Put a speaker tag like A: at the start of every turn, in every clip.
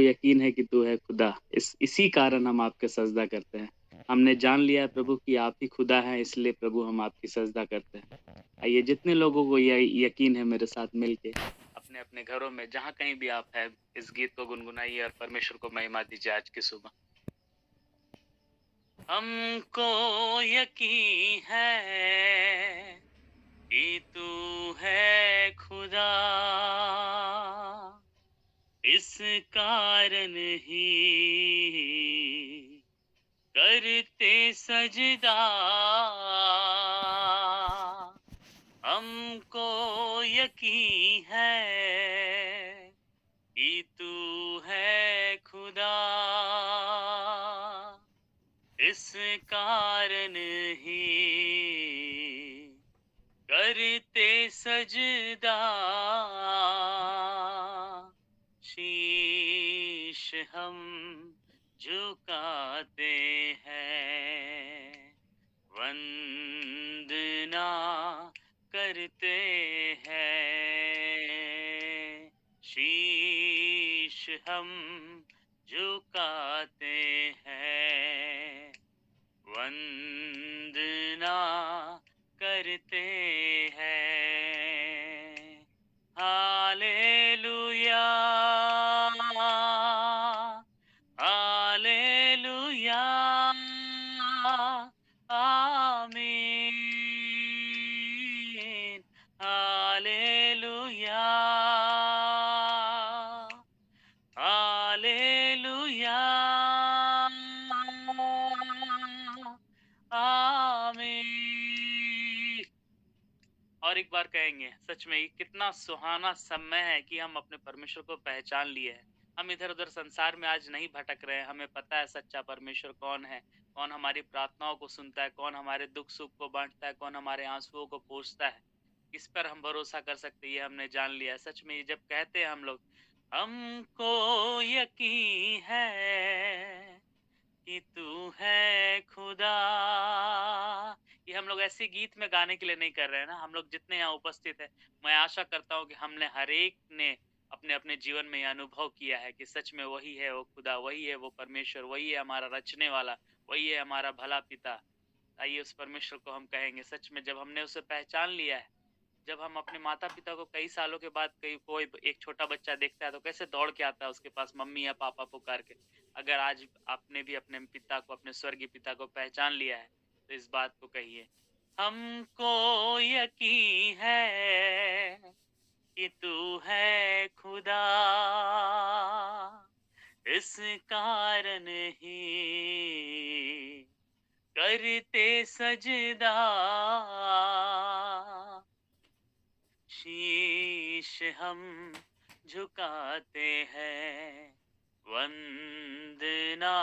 A: यकीन है कि तू है खुदा। इसी कारण हम आपके सजदा करते हैं। हमने जान लिया है प्रभु कि आप ही खुदा हैं, इसलिए प्रभु हम आपकी सजदा करते हैं। आइए जितने लोगों को यह यकीन है मेरे साथ मिलके अपने अपने घरों में जहाँ कहीं भी आप हैं इस गीत को गुनगुनाइए और परमेश्वर को महिमा दीजिए आज की सुबह। हमको यकीन है कि तू है खुदा, इस कारण ही करते सजदा। हमको यकीन है कि तू है खुदा, इस कारण ही करते सजदा। शीश हम झुकाते हैं, वंदना करते हैं। शीश हम झुकाते हैं, वंदना करते हैं। हालेलुया, हालेलुया, आमीन। हालेलुया, हालेलुया, आमीन। और एक बार कहेंगे, सच में ये कितना सुहाना समय है कि हम अपने परमेश्वर को पहचान लिए हैं। हम इधर-उधर संसार में आज नहीं भटक रहे हैं। हमें पता है सच्चा परमेश्वर कौन है, कौन हमारी प्रार्थनाओं को सुनता है, कौन हमारे दुख-सुख को बाँटता है, कौन हमारे आँसुओं को पोंछता है। किस पर हम भरोसा कर सकते हैं, ये हमने जान लिया है। सच में ये जब कहते हैं हम लोग, हमको यकीन है कि तू है खुदा। ये हम लोग ऐसे गीत में गाने के लिए नहीं कर रहे हैं ना, हम लोग जितने यहाँ उपस्थित हैं, मैं आशा करता हूँ कि हमने हर एक ने अपने-अपने जीवन में ये अनुभव किया है कि सच में वही है वो खुदा, वही है वो परमेश्वर, वही है हमारा रचने वाला, वही है हमारा भला पिता। आइए उस परमेश्वर को हम कहेंगे, सच में जब हमने उसे पहचान लिया है, जब हम अपने माता-पिता को कई सालों के बाद कहीं कोई एक छोटा बच्चा देखता है तो कैसे दौड़ के आता है उसके पास मम्मी या पापा पुकार के। अगर आज आपने भी अपने पिता को, अपने स्वर्गीय पिता को पहचान लिया है, तो इस बात को कहिए, हमको यकीन है कि तू है खुदा, इस कारण ही करते सजदा। शीश हम झुकाते हैं, वंदना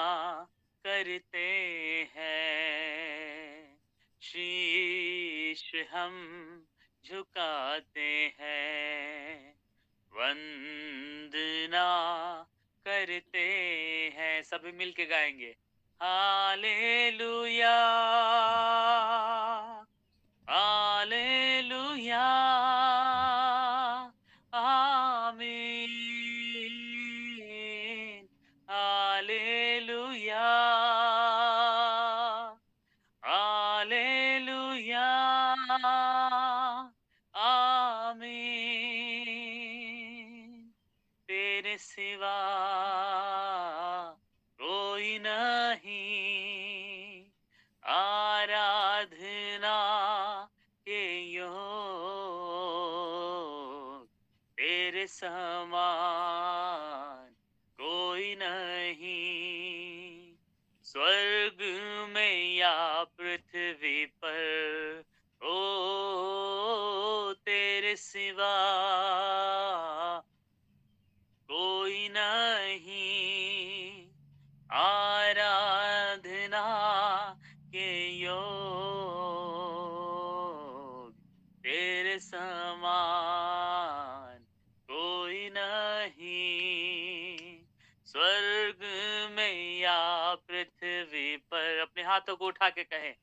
A: करते हैं। शीश हम झुकाते हैं, वंदना करते हैं। सभी मिलके गाएंगे, हालेलुया, हालेलुया, आमीन। हालेलुया, हालेलुया, आमीन। तेरे सिवा कोई नहीं, आराधना के योग्य तेरे समान कोई नहीं। स्वर्ग में या पृथ्वी पर, ओ तेरे सिवा कोई नहीं, आराधना के योग्य तेरे समान कोई नहीं। स्वर्ग में या पृथ्वी पर, अपने हाथों को उठा के कहें,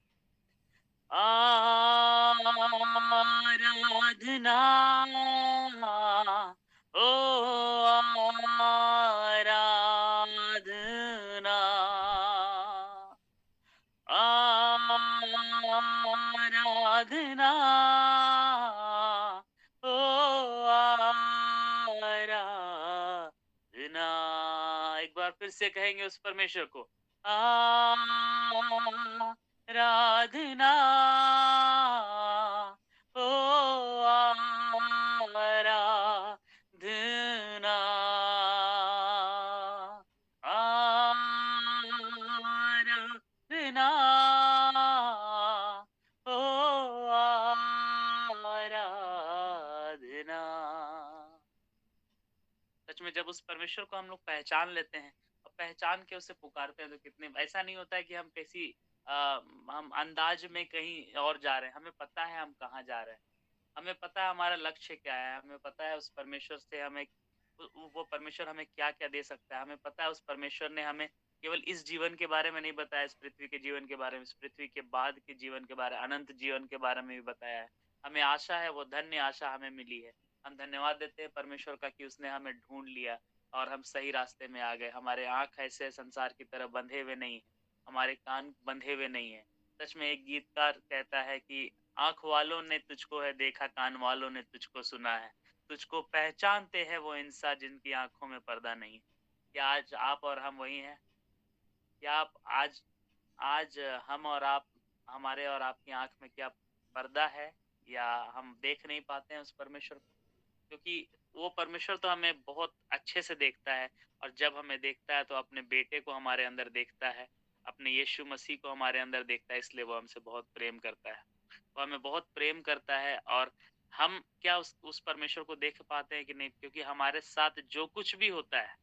A: आराधना, ओ आराधना फिर से कहेंगे उस परमेश्वर को, आराधना, ओ आराधना, आराधना, ओ आराधना। सच में जब उस परमेश्वर को हम लोग पहचान लेते हैं और पहचान के उसे पुकारते हैं तो कितने ऐसा नहीं होता है कि हम किसी हम अंदाज में कहीं और जा रहे हैं। हमें पता है हम कहाँ जा रहे हैं। हमें पता है हमारा लक्ष्य क्या है। हमें पता है उस परमेश्वर से हमें वो परमेश्वर हमें क्या-क्या दे सकता है। हमें पता है उस परमेश्वर ने हमें केवल इस जीवन के बारे में नहीं बताया, इस पृथ्वी के जीवन के बारे में, इस पृथ्वी के बाद के जीवन के बारे में, अनंत जीवन के बारे में भी बताया है। हमें आशा है, वो धन्य आशा हमें मिली है। हम धन्यवाद देते हैं परमेश्वर का कि उसने हमें ढूँढ लिया और हम सही रास्ते में आ गए। हमारे आँख ऐसे संसार की तरह बंधे हुए नहीं हैं, हमारे कान बंधे हुए नहीं हैं। सच में एक गीतकार कहता है कि आँख वालों ने तुझको है देखा, कान वालों ने तुझको सुना है। तुझको पहचानते हैं वो इंसान जिनकी आँखों में पर्दा नहीं है। क्या आज आप और हम वही हैं? क्या आप आज आज हम और आप हमारे और आपकी आँख में क्या पर्दा है या हम देख नहीं पाते हैं उस परमेश्वर को? क्योंकि वो परमेश्वर तो हमें बहुत अच्छे से देखता है और जब हमें देखता है तो अपने बेटे को हमारे अंदर देखता है, अपने यीशु मसीह को हमारे अंदर देखता है, इसलिए वो हमसे बहुत प्रेम करता है। वो हमें बहुत प्रेम करता है और हम क्या उस परमेश्वर को देख पाते हैं कि नहीं? क्योंकि हमारे साथ जो कुछ भी होता है,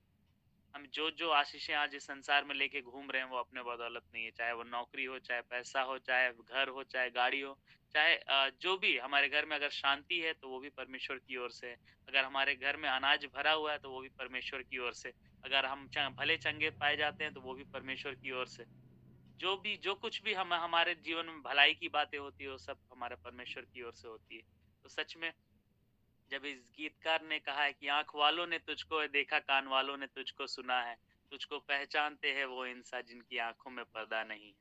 A: हम जो आशीषें आज इस संसार में लेके घूम रहे हैं वो अपने बदौलत नहीं है। चाहे वो नौकरी हो, चाहे पैसा हो, चाहे घर हो, चाहे गाड़ी हो, चाहे जो भी हमारे घर में अगर शांति है तो वो भी परमेश्वर की ओर से है। अगर हमारे घर में अनाज भरा हुआ है तो वो भी परमेश्वर की ओर से। अगर हम भले चंगे पाए जाते हैं तो वो भी परमेश्वर की ओर से। जो कुछ भी हम हमारे जीवन में भलाई की बातें होती है वो सब हमारे परमेश्वर की ओर से होती है। तो सच में जब इस गीतकार ने कहा है कि आँख वालों ने तुझको देखा, कान वालों ने तुझको सुना है, तुझको पहचानते हैं वो इंसान जिनकी आँखों में पर्दा नहीं है।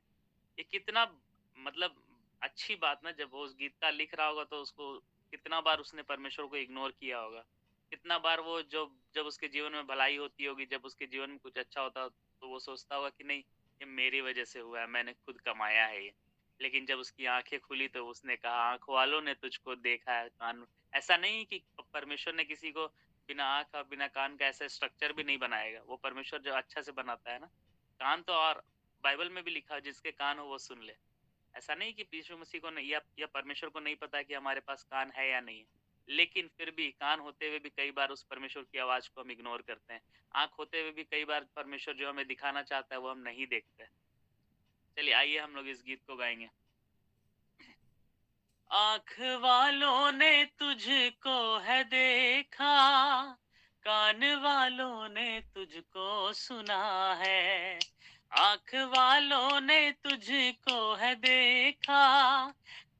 A: ये कितना मतलब अच्छी बात ना जब वो उस गीतकार लिख रहा होगा तो उसको कितना बार उसने परमेश्वर को इग्नोर किया होगा। कितना बार वो जब जब उसके जीवन में भलाई होती होगी, जब उसके जीवन में कुछ अच्छा होता हो, तो वो सोचता होगा कि नहीं ये मेरी वज़ह से हुआ है, मैंने खुद कमाया है ये। लेकिन जब उसकी आँखें खुली तो उसने कहा आँख वालों ने तुझको देखा है, कान ऐसा नहीं कि परमेश्वर ने किसी को बिना आँख और बिना कान का ऐसा स्ट्रक्चर भी नहीं बनाएगा। वो परमेश्वर जो अच्छा से बनाता है ना, कान तो और बाइबल में भी लिखा है जिसके कान हो वो सुन ले। ऐसा नहीं कि यीशु मसीह को नहीं या परमेश्वर को नहीं पता है कि हमारे पास कान है या नहीं है। लेकिन फिर भी कान होते हुए भी कई बार उस परमेश्वर की आवाज़ को हम इग्नोर करते हैं। आँख होते हुए भी कई बार परमेश्वर जो हमें दिखाना चाहता है वो हम नहीं देखते। चलिए आइए हम लोग इस गीत को गाएँगे। आँख वालों ने तुझको है देखा, कान वालों ने तुझको सुना है। आँख वालों ने तुझको है देखा,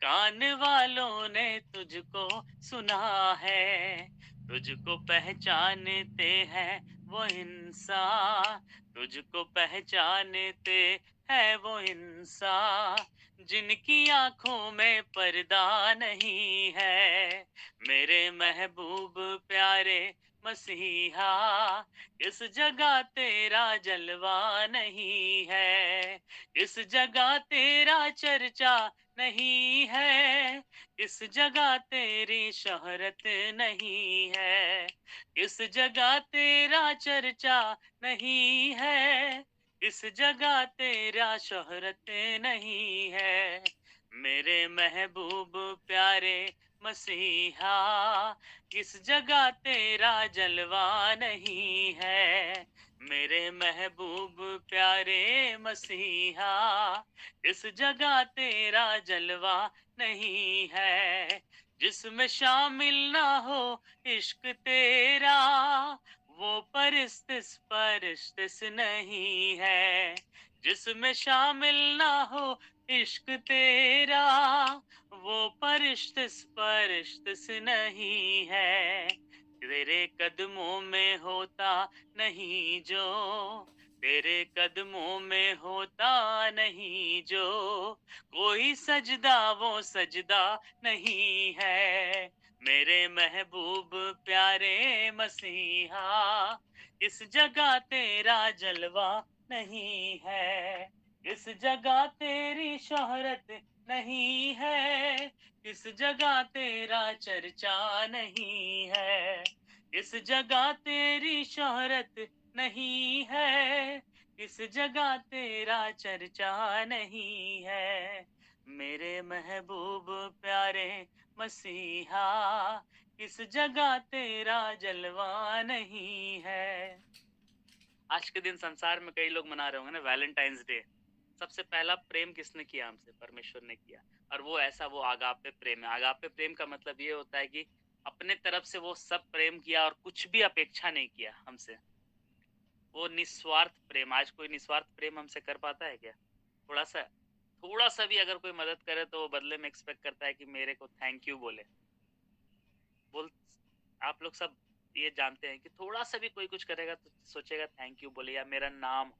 A: कान वालों ने तुझको सुना है। तुझको पहचानते हैं वो इंसान, तुझको पहचानते है वो इंसान जिनकी आँखों में पर्दा नहीं है। मेरे महबूब प्यारे मसीहा, इस जगह तेरा जलवा नहीं है, इस जगह तेरा चर्चा नहीं है, इस जगह तेरी शोहरत नहीं है, इस जगह तेरा चर्चा नहीं है, इस जगह तेरा शोहरत नहीं है। मेरे महबूब प्यारे मसीहा, इस जगह तेरा जलवा नहीं है। मेरे महबूब प्यारे मसीहा, इस जगह तेरा जलवा नहीं है। जिसमें शामिल ना हो इश्क तेरा, वो परिस्थिस नहीं है। जिसमें शामिल ना हो इश्क तेरा, वो परिस्थिस नहीं है। तेरे कदमों में होता नहीं जो, तेरे कदमों में होता नहीं जो, कोई सजदा वो सजदा नहीं है। मेरे महबूब प्यारे मसीहा, इस जगह तेरा जलवा नहीं है, इस जगह तेरी शोहरत नहीं है, इस जगह तेरा चर्चा नहीं है, इस जगह तेरी शोहरत नहीं है, इस जगह तेरा चर्चा नहीं है, मेरे महबूब प्यारे मसीहा, इस जगह तेरा जलवा नहीं है। आज के दिन संसार में कई लोग मना रहे होंगे ना वैलेंटाइंस डे। सबसे पहला प्रेम किसने किया हमसे? परमेश्वर ने किया। और वो ऐसा वो आगापे प्रेम है। आगापे प्रेम का मतलब ये होता है कि अपने तरफ से वो सब प्रेम किया और कुछ भी अपेक्षा नहीं किया हमसे। वो निस्वार्थ प्रेम। आज कोई निस्वार्थ प्रेम हमसे कर पाता है क्या? थोड़ा सा भी अगर कोई मदद करे तो वो बदले में एक्सपेक्ट करता है कि मेरे को थैंक यू बोले। बोल आप लोग सब ये जानते हैं कि थोड़ा सा भी कोई कुछ करेगा तो सोचेगा थैंक यू बोले या मेरा नाम हो।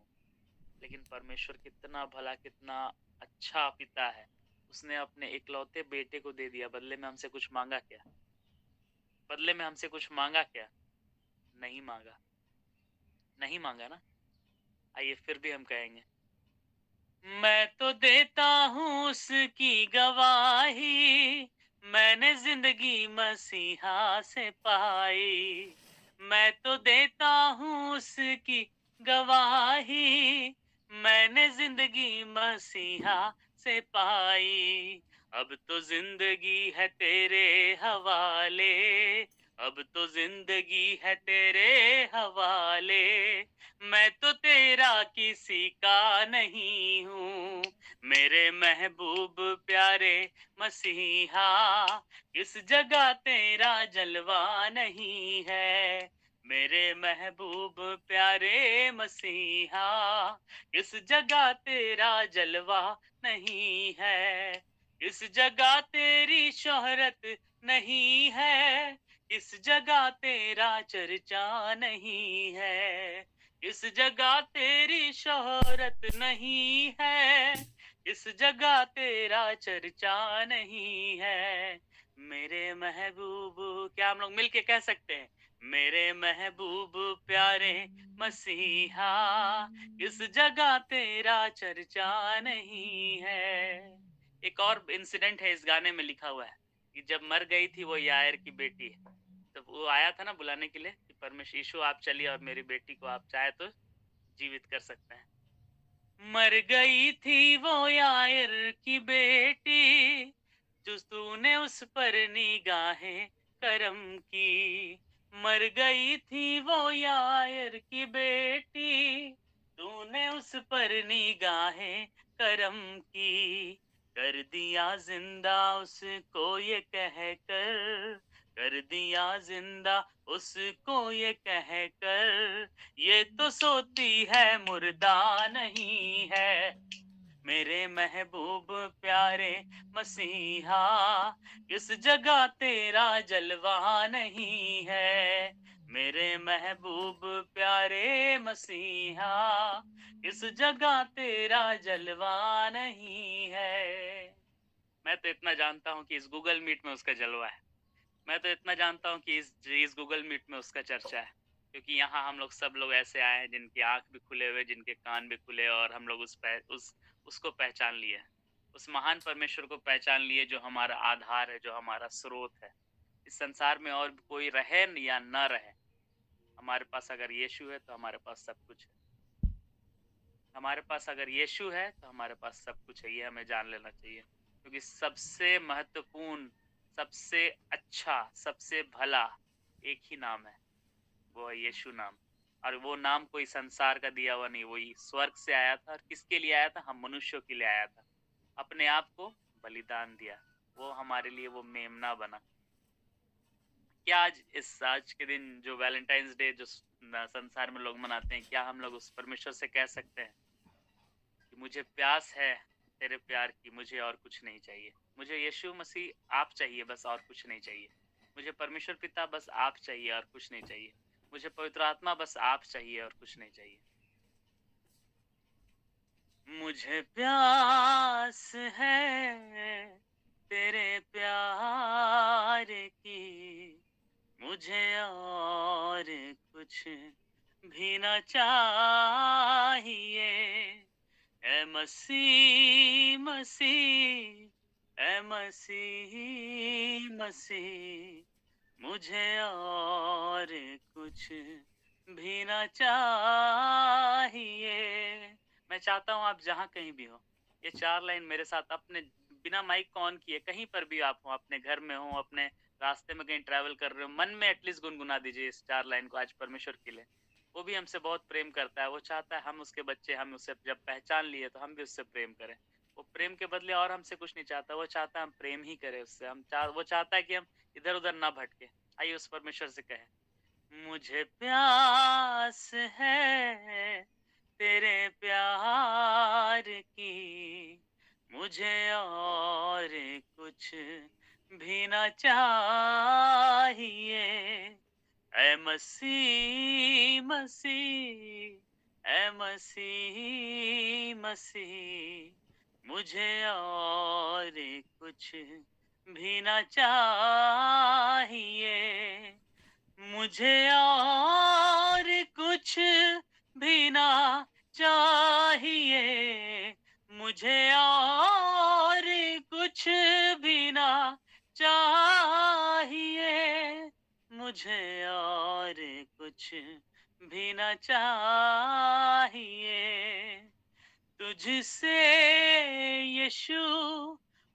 A: लेकिन परमेश्वर कितना भला, कितना अच्छा पिता है। उसने अपने इकलौते बेटे को दे दिया। बदले में हमसे कुछ मांगा क्या? बदले में हमसे कुछ मांगा क्या? नहीं मांगा। नहीं मांगा ना। आइए फिर भी हम कहेंगे, मैं तो देता हूँ उसकी गवाही, मैंने जिंदगी मसीहा से पाई। मैं तो देता हूँ उसकी गवाही, मैंने जिंदगी मसीहा से पाई। अब तो जिंदगी है तेरे हवाले, अब तो जिंदगी है तेरे हवाले, मैं तो तेरा किसी का नहीं हूँ, मेरे महबूब प्यारे मसीहा, इस जगह तेरा जलवा नहीं है, मेरे महबूब प्यारे मसीहा, इस जगह तेरा जलवा नहीं है, इस जगह तेरी शोहरत नहीं है, इस जगह तेरा चर्चा नहीं है, इस जगह तेरी शोहरत नहीं है, इस जगह तेरा चर्चा नहीं है, मेरे महबूब। क्या हम लोग मिलके कह सकते हैं, मेरे महबूब प्यारे मसीहा, इस जगह तेरा चर्चा नहीं है। एक और इंसिडेंट है इस गाने में लिखा हुआ है कि जब मर गई थी वो यायर की बेटी, तो वो आया था ना बुलाने के लिए कि परमेश्वर यीशु आप चलिए और मेरी बेटी को आप चाहे तो जीवित कर सकते हैं। मर गई थी वो यायर की बेटी, जो तूने उस पर निगाहें करम की। मर गई थी वो यायर की बेटी, तूने उस पर निगाहें करम की। कर दिया जिंदा उसको ये कर दिया जिंदा उसको ये कहकर, ये तो सोती है मुर्दा नहीं है, मेरे महबूब प्यारे मसीहा, इस जगह तेरा जलवा नहीं है, मेरे महबूब प्यारे मसीहा, इस जगह तेरा जलवा नहीं है। मैं तो इतना जानता हूँ कि इस गूगल मीट में उसका जलवा है। मैं तो इतना जानता हूँ कि इस गूगल मीट में उसका चर्चा है, क्योंकि यहाँ हम लोग सब लोग ऐसे आए हैं जिनकी आंख भी खुले हुए, जिनके कान भी खुले, और हम लोग उसको पहचान लिए, उस महान परमेश्वर को पहचान लिए जो हमारा आधार है, जो हमारा स्रोत है। इस संसार में और कोई रहे या न रहे, हमारे पास अगर यीशु है तो हमारे पास सब कुछ है। हमारे पास अगर यीशु है तो हमारे पास सब कुछ है, ये हमें जान लेना चाहिए। क्योंकि सबसे महत्वपूर्ण, सबसे अच्छा, सबसे भला एक ही नाम है, वो है यीशु नाम। और वो नाम कोई संसार का दिया हुआ नहीं, वही स्वर्ग से आया था। और किसके लिए आया था? हम मनुष्यों के लिए आया था। अपने आप को बलिदान दिया, वो हमारे लिए वो मेमना बना। क्या आज के दिन जो वैलेंटाइंस डे जो संसार में लोग मनाते हैं, क्या हम लोग उस परमेश्वर से कह सकते हैं कि मुझे प्यास है तेरे प्यार की, मुझे और कुछ नहीं चाहिए, मुझे यीशु मसीह आप चाहिए, बस और कुछ नहीं चाहिए, मुझे परमेश्वर पिता बस आप चाहिए और कुछ नहीं चाहिए, मुझे पवित्र आत्मा बस आप चाहिए और कुछ नहीं चाहिए। मुझे प्यास है तेरे प्यार की, मुझे और कुछ भी ना चाहिए। ए मसीह मसीह, ए मसीह मसीह, मुझे और कुछ भी ना चाहिए। मैं चाहता हूँ आप जहाँ कहीं भी हो, ये 4 लाइन मेरे साथ अपने बिना माइक को ऑन किए कहीं पर भी आप हो, अपने घर में हो, अपने रास्ते में कहीं ट्रैवल कर रहे हो, मन में एटलीस्ट गुनगुना दीजिए इस 4 लाइन को आज परमेश्वर के लिए। वो भी हमसे बहुत प्रेम करता है, वो चाहता है हम उसके बच्चे, हम उसे जब पहचान लिए तो हम भी उससे प्रेम करें। वो प्रेम के बदले और हमसे कुछ नहीं चाहता, वो चाहता है हम प्रेम ही करें उससे। वो चाहता है कि हम इधर-उधर ना भटके। आइए उस परमेश्वर से कहें, मुझे प्यास है तेरे प्यार की, मुझे और कुछ भी ना चाहिए। ऐ मसीह मसीह, ऐ मसीह मसीह, मुझे और कुछ भी ना चाहिए। मुझे और कुछ भी ना चाहिए। मुझे और कुछ भी ना चाहिए। मुझे और कुछ भी ना चाहिए। तुझसे यीशु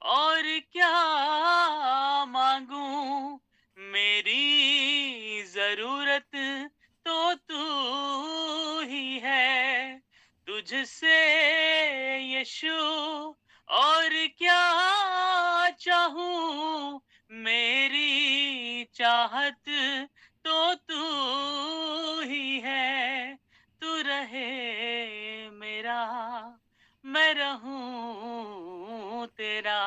A: और क्या मांगू, मेरी जरूरत तो तू ही है। तुझसे यीशु और क्या चाहूं, मेरी चाहत तो तू ही है। तू रहे मेरा, मैं रहूं तेरा,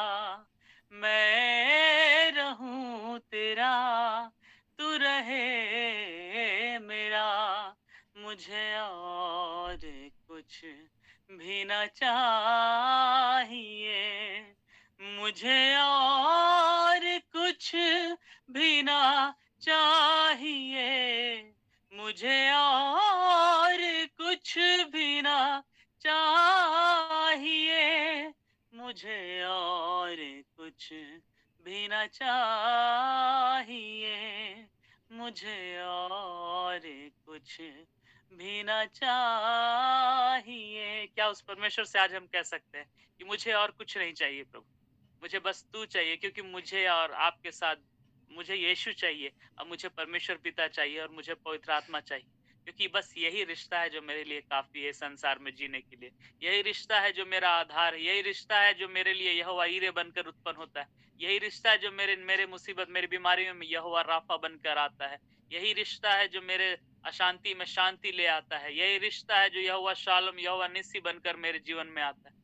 A: मैं रहूं तेरा। तू रहे मेरा, मुझे और कुछ भी ना चाहिए। मुझे और कुछ भी ना चाहिए। मुझे और कुछ भी ना चाहिए। मुझे और कुछ भी ना चाहिए। मुझे और कुछ भी ना चाहिए। क्या उस परमेश्वर से आज हम कह सकते हैं कि मुझे और कुछ नहीं चाहिए प्रभु, मुझे बस तू चाहिए, क्योंकि मुझे और आपके साथ मुझे यीशु चाहिए, और मुझे परमेश्वर पिता चाहिए, और मुझे पवित्र आत्मा चाहिए, क्योंकि बस यही रिश्ता है जो मेरे लिए काफ़ी है संसार में जीने के लिए। यही रिश्ता है जो मेरा आधार है, यही रिश्ता है जो मेरे लिए यहोवा यीरे बनकर उत्पन्न होता है। यही रिश्ता है जो मेरे मेरे मुसीबत, मेरी बीमारी में यहोवा राफ़ा बनकर आता है। यही रिश्ता है जो मेरे अशांति में शांति ले आता है। यही रिश्ता है जो यहोवा शालोम, यहोवा निस्सी बनकर मेरे जीवन में आता है।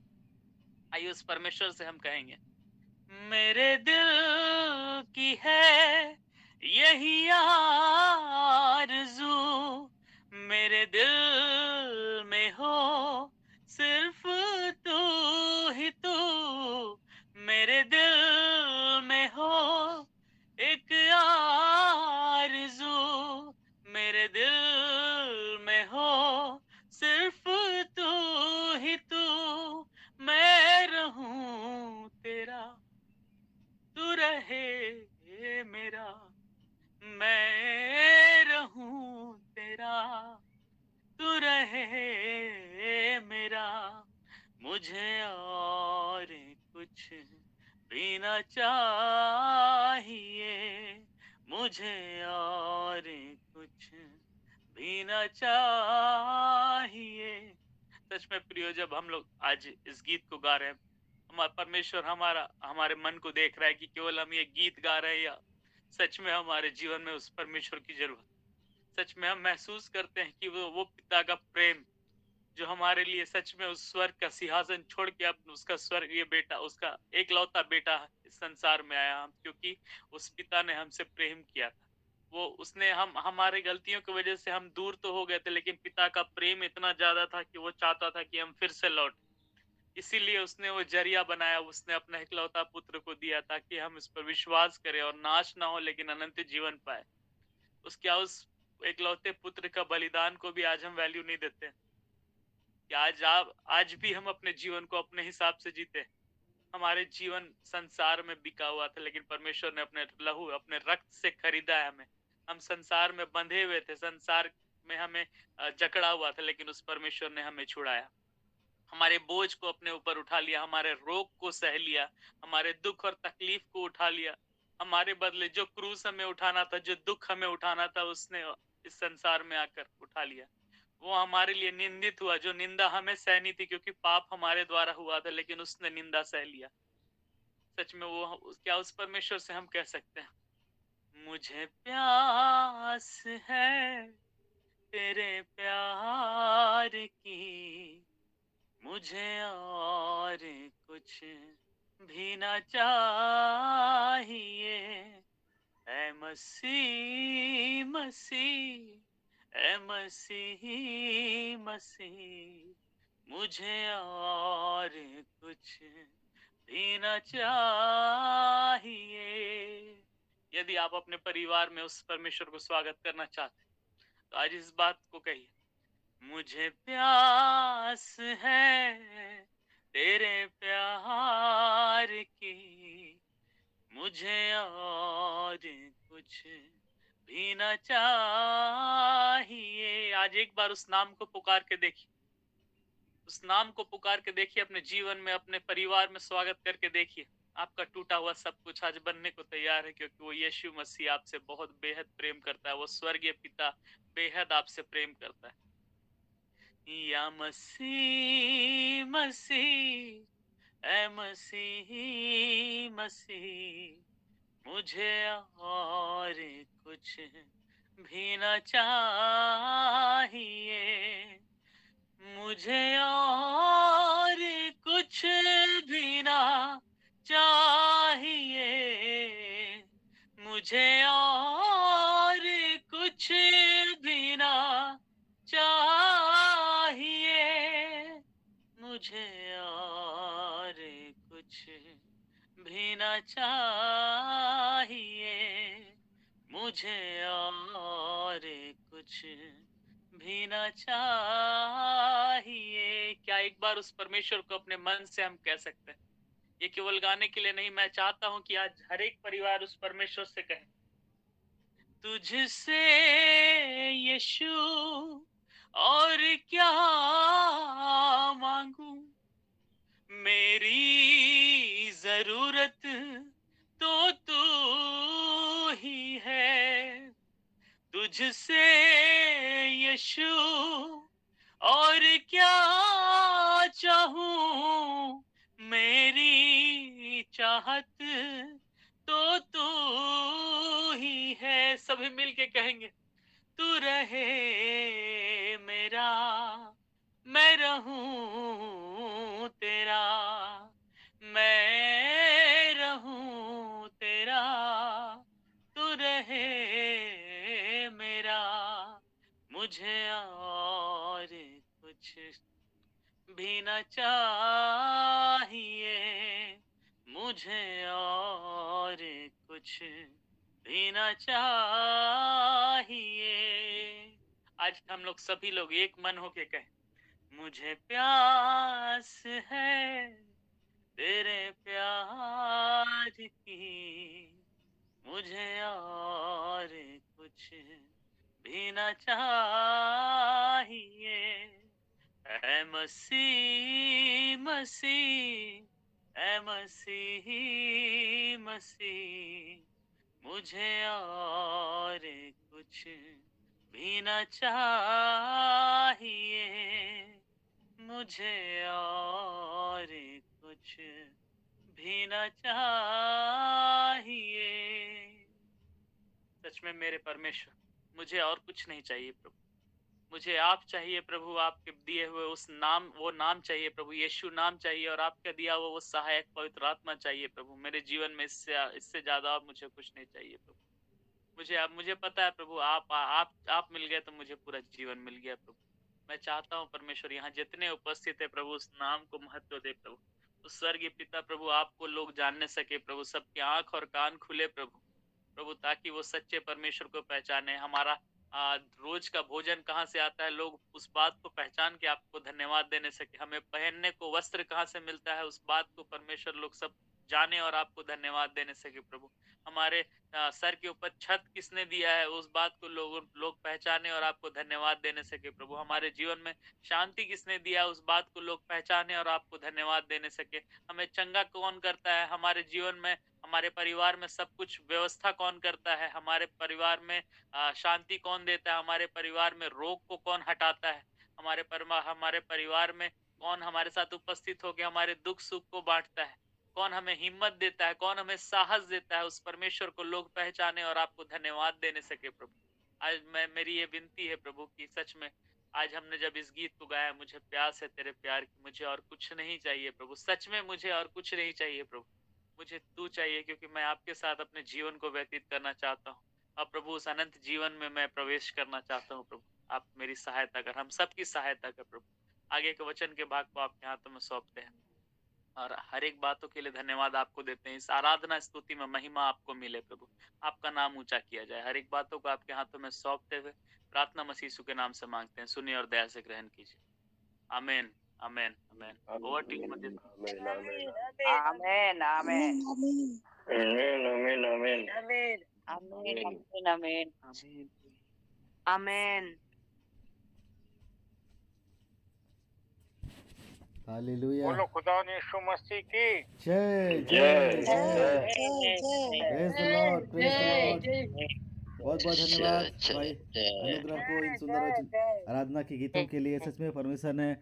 A: आइए उस परमेश्वर से हम कहेंगे, मेरे दिल की है यही आरज़ू, मेरे दिल में हो सिर्फ तू ही तू। मेरे दिल में हो एक आरज़ू, मेरे दिल में हो सिर्फ तू ही तू। मैं रहूं तेरा, तू रहे मेरा, मैं रहूं तेरा, तू रहे मेरा। मुझे और कुछ भी ना चाहिए। मुझे और कुछ भी ना चाहिए। सच में प्रियो, जब हम लोग आज इस गीत को गा रहे हैं, हमारा परमेश्वर हमारा हमारे मन को देख रहा है कि केवल हम ये गीत गा रहे हैं, या सच में हमारे जीवन में उस परमेश्वर की जरूरत। सच में हम महसूस करते हैं कि वो पिता का प्रेम जो हमारे लिए सच में उस स्वर्ग का सिंहासन छोड़ के अब उसका स्वर्गीय बेटा, उसका एकलौता बेटा इस संसार में आया, हम क्योंकि उस पिता ने हमसे प्रेम किया था। वो उसने हम हमारे गलतियों की वजह से हम दूर तो हो गए थे, लेकिन पिता का प्रेम इतना ज्यादा था कि वो चाहता था कि हम फिर से लौट। इसीलिए उसने वो जरिया बनाया, उसने अपना इकलौता पुत्र को दिया ताकि हम इस पर विश्वास करें और नाश ना हो लेकिन अनंत जीवन पाए। उस इकलौते पुत्र का बलिदान को भी आज हम वैल्यू नहीं देते हैं। कि आज भी हम अपने जीवन को अपने हिसाब से जीते हैं। हमारे जीवन संसार में बिका हुआ था, लेकिन परमेश्वर ने अपने लहू, अपने रक्त से खरीदा है हमें। हम संसार में बंधे हुए थे, संसार में हमें जकड़ा हुआ था, लेकिन उस परमेश्वर ने हमें छुड़ाया। हमारे बोझ को अपने ऊपर उठा लिया, हमारे रोग को सह लिया, हमारे दुख और तकलीफ को उठा लिया। हमारे बदले जो क्रूस हमें उठाना था, जो दुख हमें उठाना था, उसने इस संसार में आकर उठा लिया। वो हमारे लिए निंदित हुआ, जो निंदा हमें सहनी थी, क्योंकि पाप हमारे द्वारा हुआ था, लेकिन उसने निंदा सह लिया। सच में क्या उस परमेश्वर से हम कह सकते हैं, मुझे प्यास है तेरे प्यार की, मुझे और कुछ भी ना चाहिए। ऐ मसीह मसीह, ऐ मसीह मसीह, मुझे और कुछ भी ना चाहिए। यदि आप अपने परिवार में उस परमेश्वर को स्वागत करना चाहते हैं, तो आज इस बात को कहिए, मुझे प्यास है तेरे प्यार की, मुझे और कुछ भी ना चाहिए। आज एक बार उस नाम को पुकार के देखिए, उस नाम को पुकार के देखिए, अपने जीवन में, अपने परिवार में स्वागत करके देखिए। आपका टूटा हुआ सब कुछ आज बनने को तैयार है, क्योंकि वो यीशु मसीह आपसे बहुत बेहद प्रेम करता है। वो स्वर्गीय पिता बेहद आपसे प्रेम करता है। या मसीह मसीह, ऐ मसीह मसीह, मुझे और कुछ भी ना चाहिए। मुझे और कुछ भी ना चाहिए। मुझे और कुछ भी ना चाहिए। मुझे और कुछ भी ना चाहिए। मुझे और कुछ भी ना चाहिए। क्या एक बार उस परमेश्वर को अपने मन से हम कह सकते हैं? ये केवल गाने के लिए नहीं, मैं चाहता हूं कि आज हर एक परिवार उस परमेश्वर से कहे, तुझसे यीशु और क्या मांगू, मेरी जरूरत तो तू ही है। तुझसे यीशु और क्या चाहूं, मेरी चाहत तो तू ही है। सभी मिलके कहेंगे, तू रहे मेरा, मैं रहूं तेरा, मैं रहूं तेरा, तू रहे मेरा। मुझे और कुछ भी न चाहिए। मुझे और कुछ भी न चाहिए। आज हम लोग सभी लोग एक मन होके कहें, मुझे प्यास है तेरे प्यार की, मुझे और कुछ भी न चाहिए। ऐ मसीह मसीह, ऐ मसीह मसीह, मुझे और कुछ भी न चाहिए। मुझे और कुछ भी न चाहिए। सच में मेरे परमेश्वर, मुझे और कुछ नहीं चाहिए प्रभु। मुझे आप चाहिए प्रभु, आपके दिए हुए उस नाम, वो नाम चाहिए प्रभु, यीशु नाम चाहिए, और आपका दिया हुआ वो सहायक पवित्र आत्मा चाहिए प्रभु। मेरे जीवन में इससे ज्यादा और मुझे कुछ नहीं चाहिए प्रभु। मुझे पता है प्रभु, आप मिल गए तो मुझे पूरा जीवन मिल गया प्रभु। मैं चाहता हूँ परमेश्वर, यहाँ जितने उपस्थित है प्रभु, उस नाम को महत्व दे प्रभु। उस स्वर्गीय पिता प्रभु, आपको लोग जानने सके प्रभु, सबकी आंख और कान खुले प्रभु, ताकि वो सच्चे परमेश्वर को पहचाने। रोज़ का भोजन कहाँ से आता है, लोग उस बात को पहचान के आपको धन्यवाद देने सके। हमें पहनने को वस्त्र कहाँ से मिलता है, उस बात को परमेश्वर लोग सब जाने और आपको धन्यवाद देने सके प्रभु। हमारे सर के ऊपर छत किसने दिया है, उस बात को लोग पहचाने और आपको धन्यवाद देने सके प्रभु। हमारे जीवन में शांति किसने दिया है, उस बात को लोग पहचाने और आपको धन्यवाद देने सके। हमें चंगा कौन करता है, हमारे जीवन में, हमारे परिवार में सब कुछ व्यवस्था कौन करता है, हमारे परिवार में शांति कौन देता है, हमारे परिवार में रोग को कौन हटाता है, हमारे परिवार में कौन हमारे साथ उपस्थित होके हमारे दुख-सुख को बाँटता है, कौन हमें हिम्मत देता है, कौन हमें साहस देता है, उस परमेश्वर को लोग पहचाने और आपको धन्यवाद देने सके प्रभु। आज मेरी ये विनती है प्रभु कि सच में आज हमने जब इस गीत को गाया, मुझे प्यास है तेरे प्यार की, मुझे और कुछ नहीं चाहिए प्रभु। सच में मुझे और कुछ नहीं चाहिए प्रभु। मुझे तू चाहिए क्योंकि मैं आपके साथ अपने जीवन को व्यतीत करना चाहता हूँ। अब प्रभु उस अनंत जीवन में मैं प्रवेश करना चाहता हूँ प्रभु। आप मेरी सहायता कर, हम सबकी सहायता कर प्रभु। आगे के वचन के भाग को आपके हाथों में सौंपते हैं और हर एक बातों के लिए धन्यवाद आपको देते हैं। इस आराधना स्तुति में महिमा आपको मिले प्रभु। आपका नाम ऊँचा किया जाए। हर एक बातों को आपके हाथों में सौंपते हुए प्रार्थना मसीह यीशु के नाम से माँगते हैं। सुनिए और दया से ग्रहण कीजिए। आमीन, आमीन, आमीन। ओवर टू यू मजीद।
B: आमेन आमेन
C: आमीन आमीन आमीन
B: आमेन आमेन आमेन
A: आमीन।
B: आमेन।
D: हालेलुया।
C: बोलो खुदा यीशु मसीह की
D: जय
C: जय
D: जय
C: जय
D: praise the Lord, praise the Lord. बहुत बहुत धन्यवाद भाई अनुग्रह को इन सुंदर आराधना के गीतों के लिए। सच में परमेश्वर ने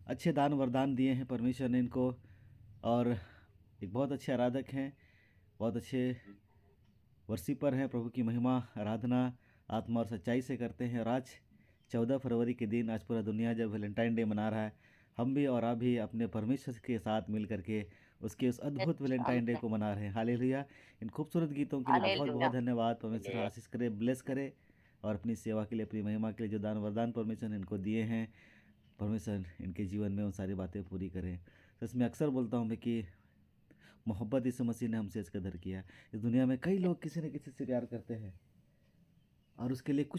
D: अच्छे दान वरदान दिए हैं परमेश्वर ने इनको, और एक बहुत अच्छे आराधक हैं, बहुत अच्छे वर्शिपर हैं, प्रभु की महिमा आराधना आत्मा और सच्चाई से करते हैं। और आज 14 फरवरी के दिन, आज पूरा दुनिया जब वैलेंटाइन डे मना रहा है, हम भी और आप भी अपने परमेश्वर के साथ मिल करके उसके उस अद्भुत वैलेंटाइन डे को मना रहे हैं। हालेलुया। इन खूबसूरत गीतों के लिए बहुत बहुत धन्यवाद। परमेश्वर आशीष करे, ब्लेस करे, और अपनी सेवा के लिए, अपनी महिमा के लिए जो दान वरदान परमेश्वर ने इनको दिए हैं, परमेश्वर इनके जीवन में उन सारी बातें पूरी करें। सच में अक्सर बोलता हूँ मैं कि मोहब्बत यीशु मसीह ने हमसे इस कदर किया। इस दुनिया में कई लोग किसी न किसी से प्यार करते हैं और उसके लिए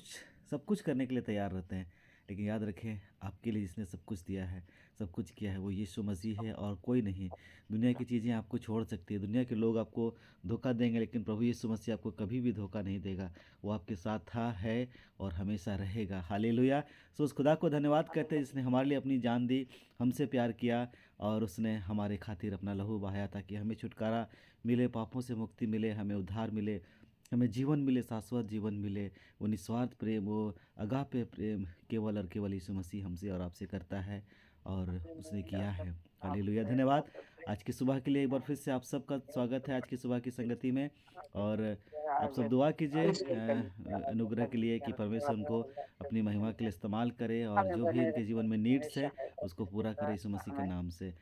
D: सब कुछ करने के लिए तैयार रहते हैं, लेकिन याद रखें, आपके लिए जिसने सब कुछ दिया है, सब कुछ किया है, वो यीशु मसीह है और कोई नहीं। दुनिया की चीज़ें आपको छोड़ सकती है, दुनिया के लोग आपको धोखा देंगे, लेकिन प्रभु यीशु मसीह आपको कभी भी धोखा नहीं देगा। वो आपके साथ था, है और हमेशा रहेगा। हालेलुया। सो उस खुदा को धन्यवाद करते हैं जिसने हमारे लिए अपनी जान दी, हमसे प्यार किया और उसने हमारे खातिर अपना लहू बहाया ताकि हमें छुटकारा मिले, पापों से मुक्ति मिले, हमें उद्धार मिले, हमें जीवन मिले, शाश्वत जीवन मिले। वो निस्वार्थ प्रेम, वो अगापे प्रेम केवल और केवल यीशु मसीह हमसे और आपसे करता है और उसने किया है। हालेलुया। धन्यवाद। आज की सुबह के लिए एक बार फिर से आप सबका स्वागत है आज की सुबह की संगति में, और आप सब दुआ कीजिए अनुग्रह के लिए कि परमेश्वर उनको अपनी महिमा के लिए इस्तेमाल करे और जो भी इनके जीवन में नीड्स है उसको पूरा करे यीशु मसीह के नाम से।